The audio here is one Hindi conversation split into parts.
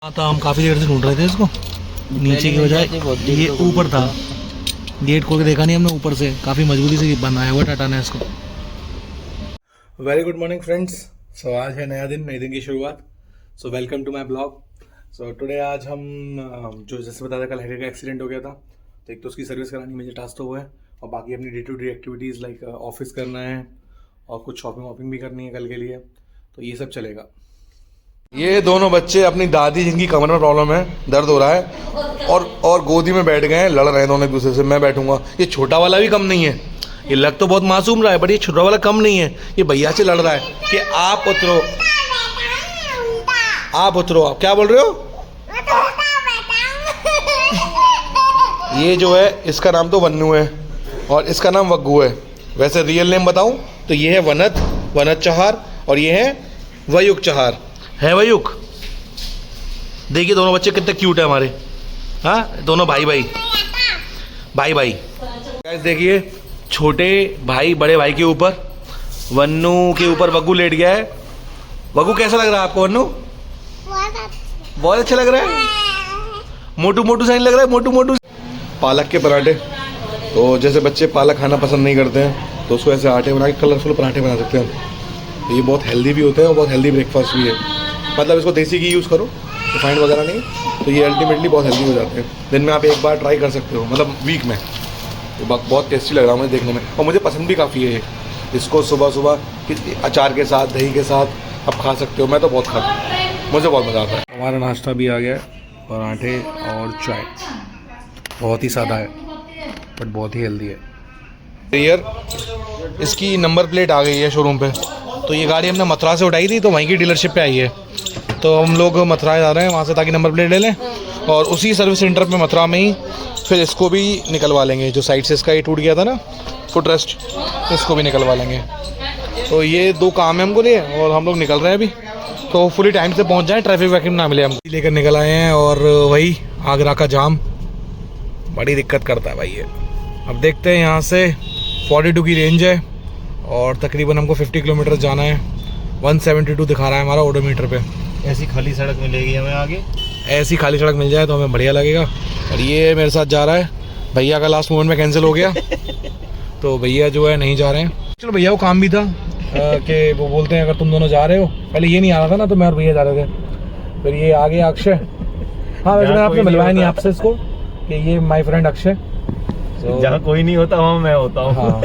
हाँ, तो हम काफ़ी देर से ढूंढ रहे थे इसको, नीचे की बजाय ये ऊपर था। गेट खोल के देखा नहीं हमने, ऊपर से काफ़ी मजबूती से बनाया हुआ टाटा ने इसको। Very good morning friends. So आज है नया दिन, नए दिन की शुरुआत। So welcome to my blog. So today आज हम जो जैसे बताया कल हेडर का एक्सीडेंट हो गया था, तो एक तो उसकी सर्विस करानी मेजर टास्क तो हुआ है, और बाकी अपनी day to day activities like office करना है और कुछ शॉपिंग वॉपिंग भी करनी है कल के लिए, तो ये सब चलेगा। ये दोनों बच्चे अपनी दादी जिनकी कमर में प्रॉब्लम है, दर्द हो रहा है, और गोदी में बैठ गए हैं, लड़ रहे हैं दोनों एक दूसरे से। मैं बैठूंगा। ये छोटा वाला भी कम नहीं है, ये लग तो बहुत मासूम रहा है, बट ये छोटा वाला कम नहीं है। ये भैया से लड़ रहा है कि आप उतरो, आप उतरो। आप क्या बोल रहे हो? ये जो है इसका नाम तो वन्नू है और इसका नाम वग्गू है। वैसे रियल नेम बताऊं तो ये है वनत चहार, और ये है वयुक चहार। है वयुक? देखिए दोनों बच्चे कितने क्यूट है हमारे। हाँ, दोनों भाई भाई गाइस। देखिए छोटे भाई बड़े भाई के ऊपर, वन्नू के ऊपर वग्गू लेट गया है। वग्गू कैसा लग रहा है आपको? वन्नू बहुत अच्छा लग रहा है। मोटू मोटू साइन लग रहा है, मोटू मोटू। पालक के पराठे, तो जैसे बच्चे पालक खाना पसंद नहीं करते हैं तो उसको ऐसे आटे बना के कलरफुल पराठे बना सकते हैं। तो ये बहुत हेल्दी भी होता है और बहुत हेल्दी ब्रेकफास्ट भी है। मतलब इसको देसी घी यूज़ करो, रिफाइंड वगैरह नहीं, तो ये अल्टीमेटली बहुत हेल्दी हो जाते हैं। दिन में आप एक बार ट्राई कर सकते हो, मतलब वीक में। तो बहुत टेस्टी लग रहा है मुझे देखने में, और मुझे पसंद भी काफ़ी है। इसको सुबह सुबह अचार के साथ, दही के साथ आप खा सकते हो। मैं तो बहुत खाता हूँ, मुझे बहुत मज़ा आता है। हमारा नाश्ता भी आ गया है, पराठे और चाय। बहुत ही सादा है बट बहुत ही हेल्दी है। यार इसकी नंबर प्लेट आ गई है शोरूम पे। तो ये गाड़ी हमने मथुरा से उठाई थी, तो वहीं की डीलरशिप पे आई है। तो हम लोग मथुरा जा रहे हैं वहाँ से, ताकि नंबर प्लेट ले लें, और उसी सर्विस सेंटर पे मथुरा में ही फिर इसको भी निकलवा लेंगे। जो साइड से इसका ये टूट गया था ना, फुट रेस्ट, इसको भी निकलवा लेंगे। तो ये दो काम है हमको लिए, और हम लोग निकल रहे हैं अभी। तो फुली टाइम से पहुँच जाएँ, ट्रैफिक वैफिक ना मिले। हम लेकर निकल आए हैं, और वही आगरा का जाम बड़ी दिक्कत करता है भाई ये। अब देखते हैं, यहाँ से 42 की रेंज है और तकरीबन हमको 50 किलोमीटर जाना है। 172 दिखा रहा है हमारा ओडोमीटर पे। ऐसी खाली सड़क मिलेगी हमें आगे, ऐसी खाली सड़क मिल जाए तो हमें बढ़िया लगेगा। और ये मेरे साथ जा रहा है, भैया का लास्ट मोमेंट में कैंसिल हो गया तो भैया जो है नहीं जा रहे हैं। चलो भैया को काम भी था कि वो बोलते हैं अगर तुम दोनों जा रहे हो, पहले ये नहीं आ रहा था ना, तो मैं और भैया जा रहे थे। फिर ये आगे अक्षय, हाँ वैसे मैंने आपने मिलवाया नहीं आपसे इसको, कि ये माई फ्रेंड अक्षय। जहाँ कोई नहीं होता वहाँ मैं होता हूँ। हाँ,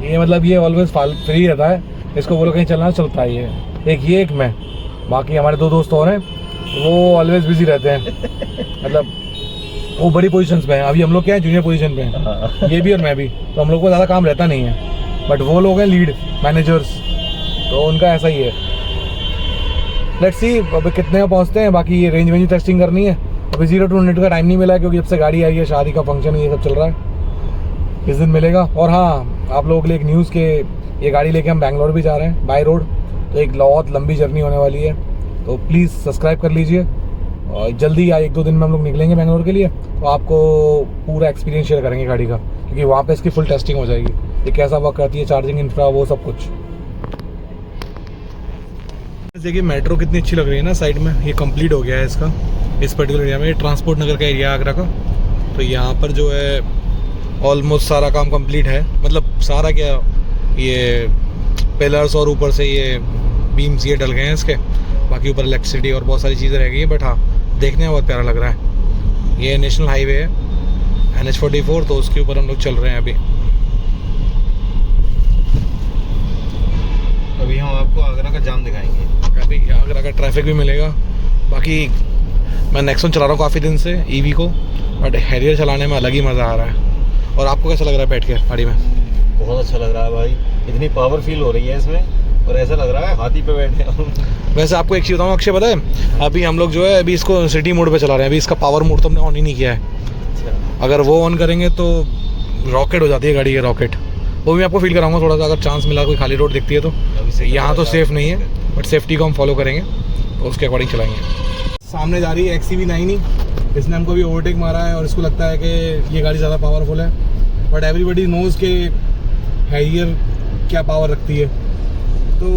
ये मतलब ये ऑलवेज फ्री रहता है। इसको बोलो कहीं चलना चलता है। ये एक मैं, बाकी हमारे दो दोस्त और हैं, वो ऑलवेज बिजी रहते हैं। मतलब वो बड़ी पोजीशंस पे हैं, अभी हम लोग क्या है जूनियर पोजीशन पे हैं, ये भी और मैं भी। तो हम लोग को ज़्यादा काम रहता नहीं है, बट वो लोग हैं लीड मैनेजर्स, तो उनका ऐसा ही है। लेट्स सी अब कितने में पहुँचते हैं। बाकी ये रेंज टेस्टिंग करनी है। अभी 0 to 100 का टाइम नहीं मिला, क्योंकि जब से गाड़ी आई है, शादी का फंक्शन ये सब चल रहा है, इस दिन मिलेगा। और हाँ, आप लोगों के लिए एक न्यूज़ के, ये गाड़ी लेके हम बैंगलोर भी जा रहे हैं बाय रोड। तो एक बहुत लंबी जर्नी होने वाली है, तो प्लीज़ सब्सक्राइब कर लीजिए। और जल्दी या 1-2 दिन में हम लोग निकलेंगे बैंगलोर के लिए, तो आपको पूरा एक्सपीरियंस शेयर करेंगे गाड़ी का, क्योंकि वहाँ पे इसकी फुल टेस्टिंग हो जाएगी, ये कैसा वर्क करती है, चार्जिंग इंफ्रा, वो सब कुछ। देखिए मेट्रो कितनी अच्छी लग रही है ना साइड में। ये कंप्लीट हो गया है इसका, इस पर्टिकुलर एरिया में। ये ट्रांसपोर्ट नगर का एरिया आगरा का। तो यहाँ पर जो है ऑलमोस्ट सारा काम कंप्लीट है। मतलब सारा क्या, ये पिलर्स और ऊपर से ये बीम्स ये डल गए हैं इसके। बाकी ऊपर इलेक्ट्रिसिटी और बहुत सारी चीज़ें रह गई है, बट हाँ देखने में बहुत प्यारा लग रहा है। ये नेशनल हाईवे है NH44, तो उसके ऊपर हम लोग चल रहे हैं अभी। अभी हम आपको आगरा का जाम दिखाएंगे। अभी आगरा का ट्रैफिक भी मिलेगा। बाकी मैं नेक्सॉन चला रहा हूँ काफ़ी दिन से EV को, बट हैरियर चलाने में अलग ही मज़ा आ रहा है। और आपको कैसा लग रहा है बैठ के गाड़ी में? बहुत अच्छा लग रहा है भाई, इतनी पावर फील हो रही है इसमें, और ऐसा लग रहा है हाथी पे बैठे हम। वैसे आपको एक चीज़ बताऊँ अक्षय, पता है अभी हम लोग जो है अभी इसको सिटी मोड पे चला रहे हैं। अभी इसका पावर मोड तो हमने ऑन ही नहीं किया है। अगर वो ऑन करेंगे तो रॉकेट हो जाती है गाड़ी, ये रॉकेट। वो भी आपको फील कराऊंगा थोड़ा सा, अगर चांस मिला, कोई खाली रोड दिखती है तो। यहाँ तो सेफ़ नहीं है, बट सेफ्टी को हम फॉलो करेंगे, तो उसके अकॉर्डिंग चलाएंगे। सामने जा रही है XCV9 ही, इसने हमको भी ओवरटेक मारा है, और इसको लगता है कि ये गाड़ी ज़्यादा पावरफुल है, बट एवरीबडी नोज़ के हैरियर क्या पावर रखती है। तो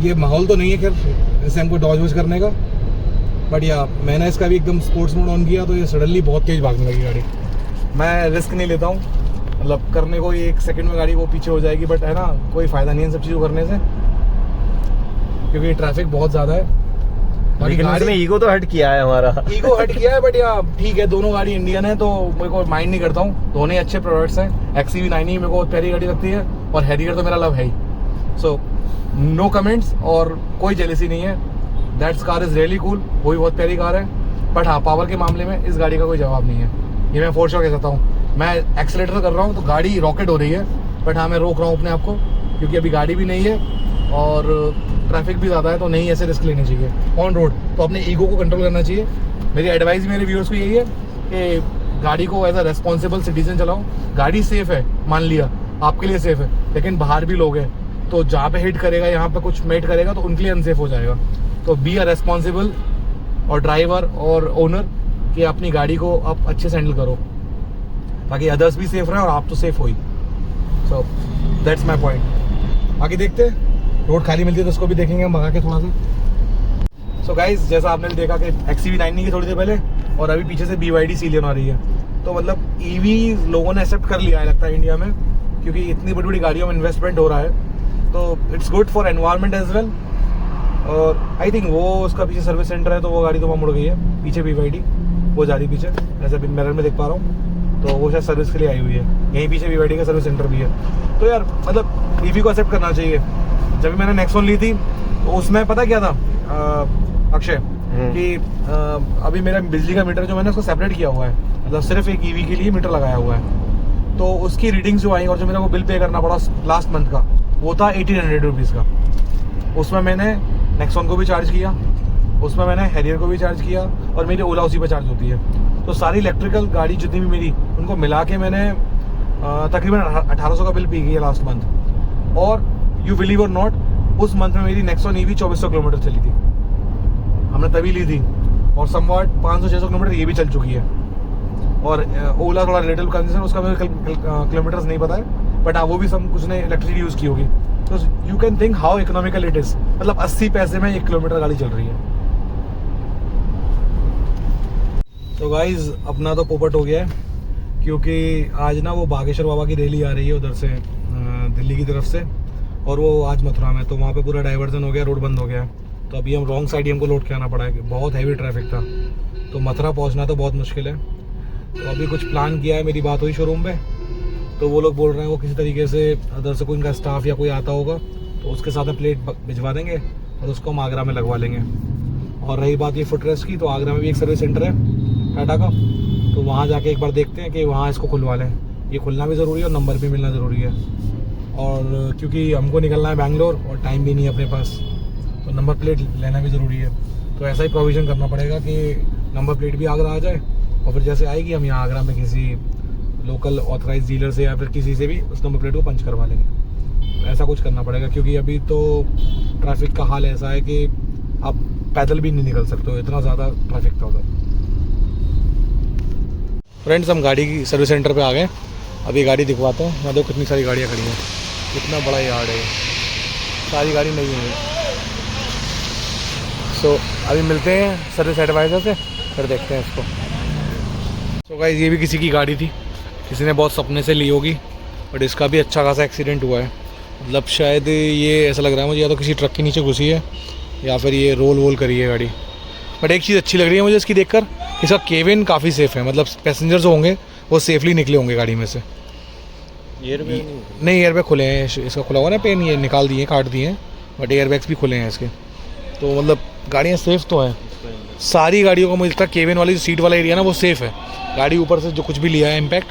ये माहौल तो नहीं है खैर ऐसे हमको डॉज वॉज करने का, बट या मैंने इसका भी एकदम स्पोर्ट्स मोड ऑन किया तो ये सडनली बहुत तेज़ भागने लगी गाड़ी। मैं रिस्क नहीं लेता हूँ, मतलब करने को 1 सेकंड में गाड़ी वो पीछे हो जाएगी, बट है ना कोई फ़ायदा नहीं है इन सब चीज़ों करने से, क्योंकि ट्रैफिक बहुत ज़्यादा है। लेकिन इसमें ईगो तो हट किया है हमारा। ईगो हट किया है, बट या ठीक है, दोनों गाड़ी इंडियन है तो मेरे को माइंड नहीं करता हूँ, दोनों ही अच्छे प्रोडक्ट्स हैं। XCV9 ही मेरे को प्यारी गाड़ी लगती है और हैरियर तो मेरा लव है ही। सो नो कमेंट्स और कोई जेलसी नहीं है। That's car is really cool, वो भी बहुत प्यारी कार है। बट हाँ, पावर के मामले में इस गाड़ी का कोई जवाब नहीं है, ये मैं फोर श्योर कह सकता हूँ। मैं एक्सीलेटर कर रहा हूँ तो गाड़ी रॉकेट हो रही है, बट हाँ मैं रोक रहा हूँ अपने आप को, क्योंकि अभी गाड़ी भी नहीं है और ट्रैफिक भी ज़्यादा है, तो नहीं ऐसे रिस्क लेनी चाहिए ऑन रोड। तो अपने ईगो को कंट्रोल करना चाहिए। मेरी एडवाइस मेरे व्यूअर्स को यही है कि गाड़ी को एज अ रेस्पॉन्सिबल सिटीजन चलाओ। गाड़ी सेफ है, मान लिया आपके लिए सेफ है, लेकिन बाहर भी लोग हैं, तो जहाँ पे हिट करेगा, यहाँ पे कुछ मेट करेगा तो उनके लिए अनसेफ हो जाएगा। तो बी अ रेस्पॉन्सिबल और ड्राइवर और ओनर कि अपनी गाड़ी को आप अच्छे से हैंडल करो, ताकि अदर्स भी सेफ रहे और आप तो सेफ हो ही। So that's my point. बाकी देखते हैं, रोड खाली मिलती है तो उसको भी देखेंगे हम भगा के थोड़ा सा। सो गाइज, जैसा आपने भी देखा कि XCV9 की थोड़ी देर पहले और अभी पीछे से BYD सीलियन आ रही है, तो मतलब EV लोगों ने एक्सेप्ट कर लिया है लगता है इंडिया में, क्योंकि इतनी बड़ी बड़ी गाड़ियों में इन्वेस्टमेंट हो रहा है, तो it's good for environment as well. और आई थिंक वो उसका पीछे सर्विस सेंटर है, तो वो गाड़ी तो वहाँ मुड़ गई है, पीछे BYD वो जा रही पीछे, ऐसे अभी मिरर में देख पा रहा हूँ, तो वो शायद सर्विस के लिए आई हुई है। यहीं पीछे BYD का सर्विस सेंटर भी है। तो यार मतलब EV को एक्सेप्ट करना चाहिए। जब मैंने नेक्सॉन ली थी तो उसमें पता क्या था अक्षय, कि अभी मेरा बिजली का मीटर जो मैंने उसको सेपरेट किया हुआ है, मतलब सिर्फ एक EV के लिए मीटर लगाया हुआ है, तो उसकी रीडिंग्स जो आई और जो मेरा को बिल पे करना पड़ा लास्ट मंथ का, वो था 1800 रुपीज़ का। उसमें मैंने नेक्सॉन को भी चार्ज किया, उसमें मैंने हैरियर को भी चार्ज किया, और मेरी ओला उसी पर चार्ज होती है। तो सारी इलेक्ट्रिकल गाड़ी जितनी भी मेरी, उनको मिला के मैंने तकरीबन 1800 का बिल पी गई है लास्ट मंथ। और यू बिलीव और नॉट, उस मंथ में मेरी नेक्सॉन EV 2400 किलोमीटर चली थी, हमने तभी ली थी, और समवाट 500-600 किलोमीटर ये भी चल चुकी है। और ओला थोड़ा रिलेटिव कंडीशन, उसका मुझे किलोमीटर्स नहीं पता है, बट हाँ वो भी सब कुछ ने इलेक्ट्रिसिटी यूज़ की होगी। तो you can think how economical it is, मतलब 80 पैसे में 1 किलोमीटर गाड़ी चल रही है। तो गाइज अपना तो पोपट हो गया है, क्योंकि आज ना वो बागेश्वर बाबा की रैली आ रही है उधर से दिल्ली की तरफ से, और वो आज मथुरा में, तो वहाँ पे पूरा डाइवर्जन हो गया, रोड बंद हो गया। तो अभी हम रॉन्ग साइड ही हमको लौट के आना पड़ा है, बहुत हैवी ट्रैफिक था, तो मथुरा पहुँचना तो बहुत मुश्किल है। तो अभी कुछ प्लान किया है, मेरी बात हुई शोरूम पे, तो वो लोग बोल रहे हैं वो किसी तरीके से अदर से कोई इनका स्टाफ या कोई आता होगा तो उसके साथ में प्लेट भिजवा देंगे और उसको हम आगरा में लगवा लेंगे। और रही बात ये फुट रेस्ट की, तो आगरा में भी एक सर्विस सेंटर है टाटा का, तो वहाँ जाके एक बार देखते हैं कि वहाँ इसको खुलवा लें। ये खुलना भी ज़रूरी है और नंबर भी मिलना ज़रूरी है, और क्योंकि हमको निकलना है बैंगलोर और टाइम भी नहीं है अपने पास, तो नंबर प्लेट लेना भी ज़रूरी है। तो ऐसा ही प्रोविज़न करना पड़ेगा कि नंबर प्लेट भी आगरा आ जाए, और फिर जैसे आएगी हम यहाँ आगरा में किसी लोकल ऑथराइज डीलर से या फिर किसी से भी उस नंबर प्लेट को पंच करवा लेंगे। ऐसा कुछ करना पड़ेगा, क्योंकि अभी तो ट्रैफिक का हाल ऐसा है कि आप पैदल भी नहीं निकल सकते हो, इतना ज़्यादा ट्रैफिक था उधर। फ्रेंड्स, हम गाड़ी की सर्विस सेंटर पे आ गए, अभी गाड़ी दिखवाते हैं। यहाँ देखो कितनी सारी गाड़ियाँ खड़ी हैं, कितना बड़ा यार्ड है, सारी गाड़ी नहीं है। सो अभी मिलते हैं सर्विस एडवाइज़र से, फिर देखते हैं इसको। तो गाइस ये भी किसी की गाड़ी थी, किसी ने बहुत सपने से ली होगी, बट इसका भी अच्छा खासा एक्सीडेंट हुआ है। मतलब शायद ये ऐसा लग रहा है मुझे, या तो किसी ट्रक के नीचे घुसी है या फिर ये रोल वोल करी है गाड़ी। बट एक चीज़ अच्छी लग रही है मुझे इसकी देखकर, इसका केबिन काफ़ी सेफ़ है, मतलब पैसेंजर्स होंगे वो सेफली निकले होंगे गाड़ी में से। नहीं, एयरबैग खुले हैं, इसका खुला हुआ ना पेन, ये निकाल दिए, काट दिए हैं, बट एयरबैग्स भी खुले हैं इसके। तो मतलब गाड़ियाँ सेफ़ तो हैं सारी गाड़ियों का। मुझे लगता है केबिन वाली जो सीट वाला एरिया ना वो सेफ़ है, गाड़ी ऊपर से जो कुछ भी लिया है इम्पैक्ट,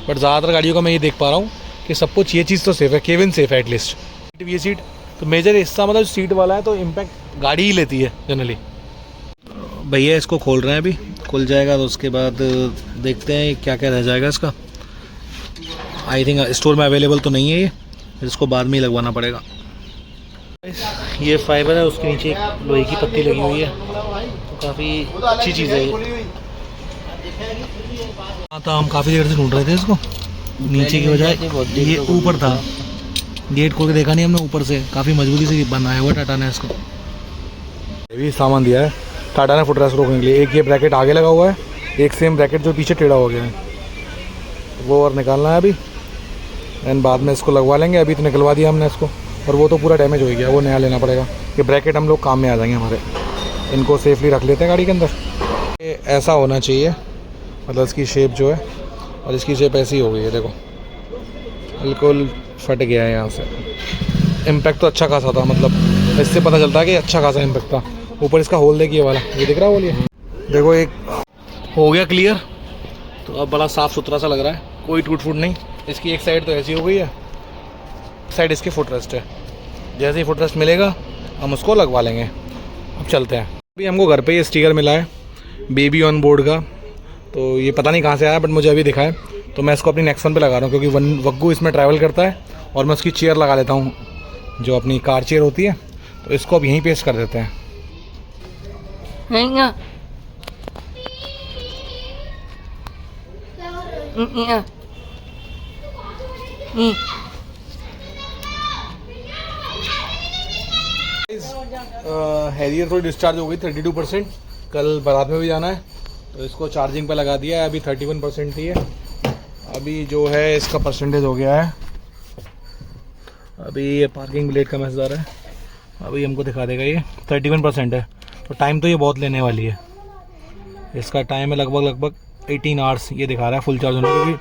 बट ज़्यादातर गाड़ियों का मैं ये देख पा रहा हूँ कि सब कुछ ये चीज़ तो सेफ़ है, केबिन सेफ़ है एटलीस्ट। ये सीट तो मेजर हिस्सा मतलब सीट वाला है, तो इम्पैक्ट गाड़ी ही लेती है जनरली। भैया इसको खोल रहे हैं, अभी खुल जाएगा तो उसके बाद देखते हैं क्या क्या रह जाएगा इसका। आई थिंक स्टोर में अवेलेबल तो नहीं है ये, इसको बाद में ही लगवाना पड़ेगा। ये फाइबर है, उसके नीचे एक लोहे की पत्ती लगी हुई है, तो काफ़ी अच्छी चीज़ है ये। हाँ, तो हम काफ़ी देर से ढूंढ रहे थे इसको, नीचे की बजाय ये ऊपर था, गेट खोल के देखा नहीं हमने, ऊपर से काफ़ी मजबूती से बनाया हुआ टाटा ने इसको। ये भी सामान दिया है काटा ना फुट रेस्ट रोकने के लिए। एक ये ब्रैकेट आगे लगा हुआ है, एक सेम ब्रैकेट जो पीछे टेढ़ा हो गया है, वो और निकालना है अभी। एंड बाद में इसको लगवा लेंगे। अभी तो निकलवा दिया हमने इसको, और वो तो पूरा डैमेज हो गया, वो नया लेना पड़ेगा। ये ब्रैकेट हम लोग काम में आ जाएंगे हमारे। इनको सेफली रख लेते हैं गाड़ी के अंदर। ये ऐसा होना चाहिए, मतलब इसकी शेप जो है, और इसकी शेप ऐसी हो गई है, देखो बिल्कुल फट गया है यहाँ से। इम्पैक्ट तो अच्छा खासा था, मतलब इससे पता चलता है कि अच्छा खासा इम्पैक्ट था। ऊपर इसका होल देखिए वाला, ये दिख रहा है होल, ये देखो एक हो गया क्लियर। तो अब बड़ा साफ़ सुथरा सा लग रहा है, कोई टूट फूट नहीं। इसकी एक साइड तो ऐसी हो गई है, एक साइड इसकी फुट रेस्ट है। जैसे ही फुट रेस्ट मिलेगा हम उसको लगवा लेंगे। अब चलते हैं। अभी हमको घर पे ये स्टिकर मिला है बेबी ऑन बोर्ड का, तो ये पता नहीं कहाँ से आया, बट मुझे अभी दिखा है। तो मैं इसको अपनी नेक्सन पे लगा रहा हूँ, क्योंकि वग्गू इसमें ट्रैवल करता है, और मैं उसकी चेयर लगा लेता हूँ, जो अपनी कार चेयर होती है। तो इसको अब यहीं पेस्ट कर देते हैं। हैरियर थोड़ी डिस्चार्ज हो गई 32%। कल बारात में भी जाना है, तो इसको चार्जिंग पे लगा दिया है। अभी 31% ही है। अभी जो है इसका परसेंटेज हो गया है, अभी ये पार्किंग ब्लेड का मैसेज आ रहा है, अभी हमको दिखा देगा। ये 31% है, तो टाइम तो ये बहुत लेने वाली है। इसका टाइम है लगभग 18 आवर्स ये दिखा रहा है फुल चार्ज होने, क्योंकि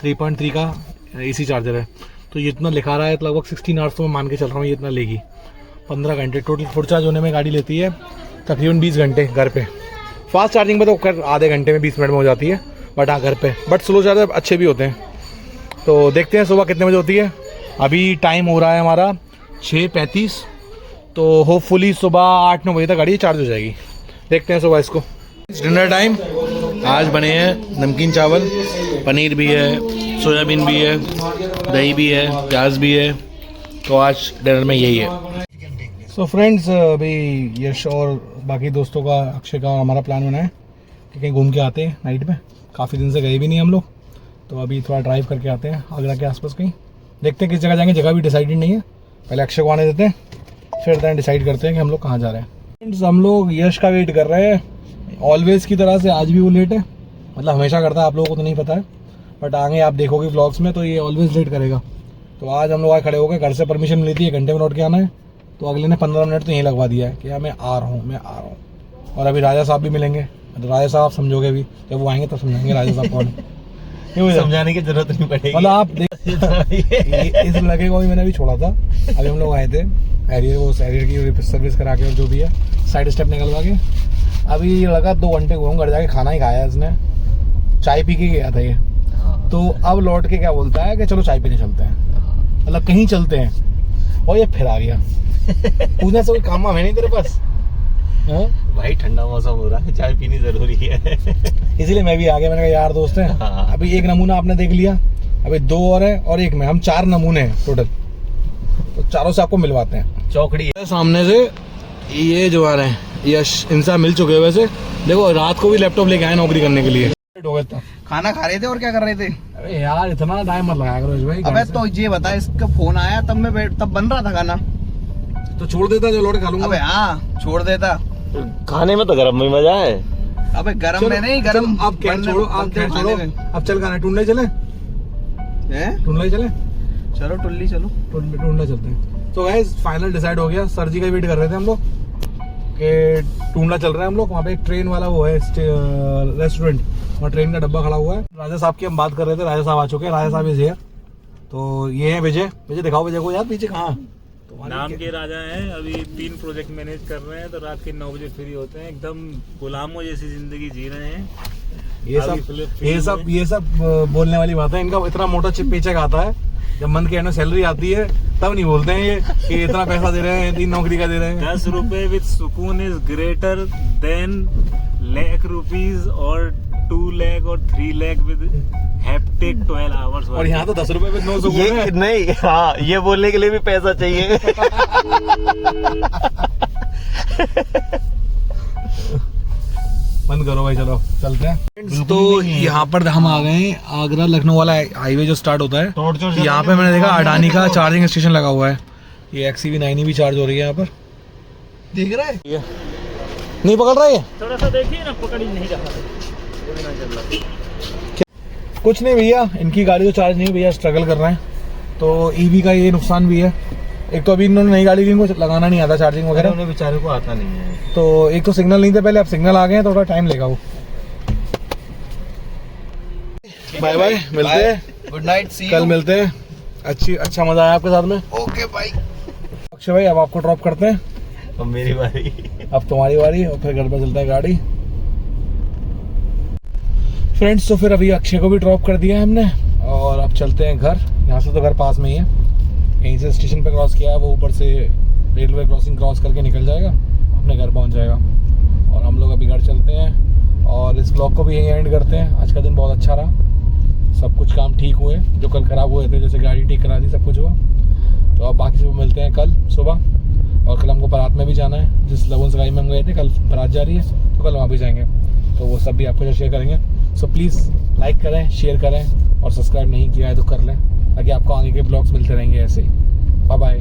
3.3 का AC चार्जर है। तो ये इतना लिखा रहा है, तो लगभग 16 आवर्स तो मैं मान के चल रहा हूँ ये इतना लेगी। 15 घंटे टोटल फुल चार्ज होने में गाड़ी लेती है, तकरीबन 20 घंटे घर पे। फास्ट चार्जिंग पे तो कर आधे घंटे में 20 मिनट में हो जाती है, बट हाँ घर पे। बट स्लो चार्जर अच्छे भी होते हैं। तो देखते हैं सुबह कितने बजे होती है। अभी टाइम हो रहा है हमारा 6:35, तो होपफुली सुबह 8-9 बजे तक गाड़ी चार्ज हो जाएगी। देखते हैं सुबह इसको। डिनर टाइम आज बने हैं नमकीन चावल, पनीर भी है, सोयाबीन भी है, दही भी है, प्याज भी है। तो आज डिनर में यही है। सो फ्रेंड्स, अभी यश और बाकी दोस्तों का, अक्षय का, हमारा प्लान बना है कि कहीं घूम के आते हैं नाइट में। काफ़ी दिन से गए भी नहीं हम लोग, तो अभी थोड़ा ड्राइव करके आते हैं आगरा के आसपास कहीं। देखते हैं किस जगह जाएंगे, जगह भी डिसाइडेड नहीं है। पहले अक्षय को आने देते हैं, फिर देन डिसाइड करते हैं कि हम लोग कहाँ जा रहे हैं। फ्रेंड्स, हम लोग यश का वेट कर रहे हैं ऑलवेज की तरह से। आज भी वो लेट है, मतलब हमेशा करता है, आप लोगों को तो नहीं पता है, बट आगे आप देखोगे व्लॉग्स में तो ये ऑलवेज लेट करेगा। तो आज हम लोग आए खड़े हो गए, घर से परमिशन मिली थी 1 घंटे में लौट के आना है, तो अगले ने 15 मिनट तो यहीं लगवा दिया है कि हाँ मैं आ रहा हूँ। और अभी राजा साहब भी मिलेंगे, तो राजा साहब आप समझोगे भी, जब वो आएंगे तब समझाएंगे राजा साहब कौन है। समझाने की जरूरत नहीं पड़ेगी, मतलब आप इस लड़के को भी मैंने अभी छोड़ा था। अभी हम लोग आए थे हैरियर की सर्विस करा के, और जो भी है साइड स्टेप निकलवा के। अभी लगा 2 घंटे घूम, घर जाके खाना ही खाया इसने, चाय पी के गया था ये। तो अब लौट के क्या बोलता है कि चलो चाय पीने चलते हैं, मतलब कहीं चलते हैं, और ये फिर आ गया। पूछने से कोई काम है नहीं तेरे पास? भाई ठंडा मौसम हो रहा है, चाय पीनी जरूरी है। इसीलिए मैं भी आ गया। मैंने कहा यार दोस्त हैं। हाँ। अभी एक नमूना आपने देख लिया, अभी 2 और है, और एक में हम 4 नमूने हैं टोटल, तो चारों से आपको मिलवाते हैं। चौकड़ी है सामने से ये जो आ रहे हैं, यश इनसे मिल चुके हैं। वैसे देखो रात को भी लैपटॉप लेके आए नौकरी करने के लिए। खाना खा रहे थे और क्या कर रहे थे? अरे यार इतना टाइम मत लगाया करो भाई। अबे तो ये बता, इसका फोन आया तब मैं तब बन रहा था खाना, तो छोड़ देता जो लौट खा लूंगा। अबे हाँ छोड़ देता, खाने में तो गरम में मजा है। अबे गरम में नहीं, गरम अब क्या छोड़ो, अब क्या छोड़ो, अब चल खाना टूंडे चले, टूंडे चले, चलो टुल्ली चलो, टूंडे चलते हैं। तो गाइस फाइनल डिसाइड हो गया। सर जी का वेट कर रहे थे हम लोग कि टूंडा चल रहा है हम लोग। वहाँ पे एक ट्रेन वाला वो है रेस्टोरेंट, वहाँ ट्रेन का डब्बा खड़ा हुआ है। राजा साहब की हम बात कर रहे थे, राजा साहब आ चुके हैं। राजा साहब इज हियर। तो ये है विजय। विजय दिखाओ विजय को यार, पीछे कहाँ तो नाम के राजा हैं। अभी 3 प्रोजेक्ट मैनेज कर रहे हैं, तो रात के 9 बजे फ्री होते हैं। एकदम गुलामों जैसी जिंदगी जी रहे हैं। ये सब बोलने वाली बात है। इनका इतना मोटा पेचेक आता है, जब मंथ के एंड में सैलरी आती है तब नहीं बोलते हैं ये कि इतना पैसा दे रहे हैं, 3 नौकरी का दे रहे हैं। 10 रुपए विद सुकून is greater than lakh rupees और 2 लाख और 3 लाख विद हैप्टिक 12 आवर्स। और यहाँ तो 10 रुपए में 9 सुकून है। नहीं, हाँ ये बोलने के लिए भी पैसा चाहिए। बंद करो भाई, चलो चलते हैं। तो यहाँ पर हम आ गए हैं, आगरा लखनऊ वाला हाईवे जो स्टार्ट होता है। यहाँ पे मैंने देखा अडानी का चार्जिंग स्टेशन लगा हुआ है। ये XCV 9 भी चार्ज हो रही है यहाँ पर, देख रहा है। नहीं पकड़ रहा ये? थोड़ा सा देखिए ना, पकड़ ही नहीं रहा। कुछ नहीं भैया, इनकी गाड़ी तो चार्ज नहीं भैया, स्ट्रगल कर रहे हैं। तो ईवी का ये नुकसान भी है, एक तो अभी इन्होंने नई गाड़ी ली, इनको लगाना नहीं आता चार्जिंग वगैरह, उन्हें बेचारे को आता नहीं है। तो एक तो सिग्नल नहीं थे पहले, अब सिग्नल आ गए हैं तो थोड़ा टाइम लेगा वो। बाय बाय, मिलते हैं, गुड नाइट, सी कल मिलते हैं। अच्छा मजा आया आपके साथ में। ओके भाई। अक्षय भाई अब आपको ड्रॉप करते हैं, अब मेरी बारी। अब तुम्हारी बारी, और फिर घर पे चलता है गाड़ी। फ्रेंड्स, तो फिर अभी अक्षय को भी ड्रॉप कर दिया है हमने, और अब चलते हैं घर। यहाँ से तो घर पास में ही है, यहीं से स्टेशन पे क्रॉस किया है, वो ऊपर से रेलवे क्रॉसिंग क्रॉस करके निकल जाएगा, अपने घर पहुँच जाएगा। और हम लोग अभी घर चलते हैं, और इस ब्लॉग को भी यहीं एंड करते हैं। आज का दिन बहुत अच्छा रहा, सब कुछ काम ठीक हुए जो कल ख़राब हुए थे, जैसे गाड़ी ठीक करा दी, सब कुछ हुआ। तो अब बाकी सब मिलते हैं कल सुबह, और कल हमको बारात में भी जाना है, जिस लगन सगाई में हम गए थे, कल बारात जा रही है, तो कल वहाँ भी जाएंगे, तो वो सब भी आपको शेयर करेंगे। सो प्लीज़ लाइक करें, शेयर करें, और सब्सक्राइब नहीं किया है तो कर लें, ताकि आपको आगे के ब्लॉग्स मिलते रहेंगे ऐसे ही। Bye bye.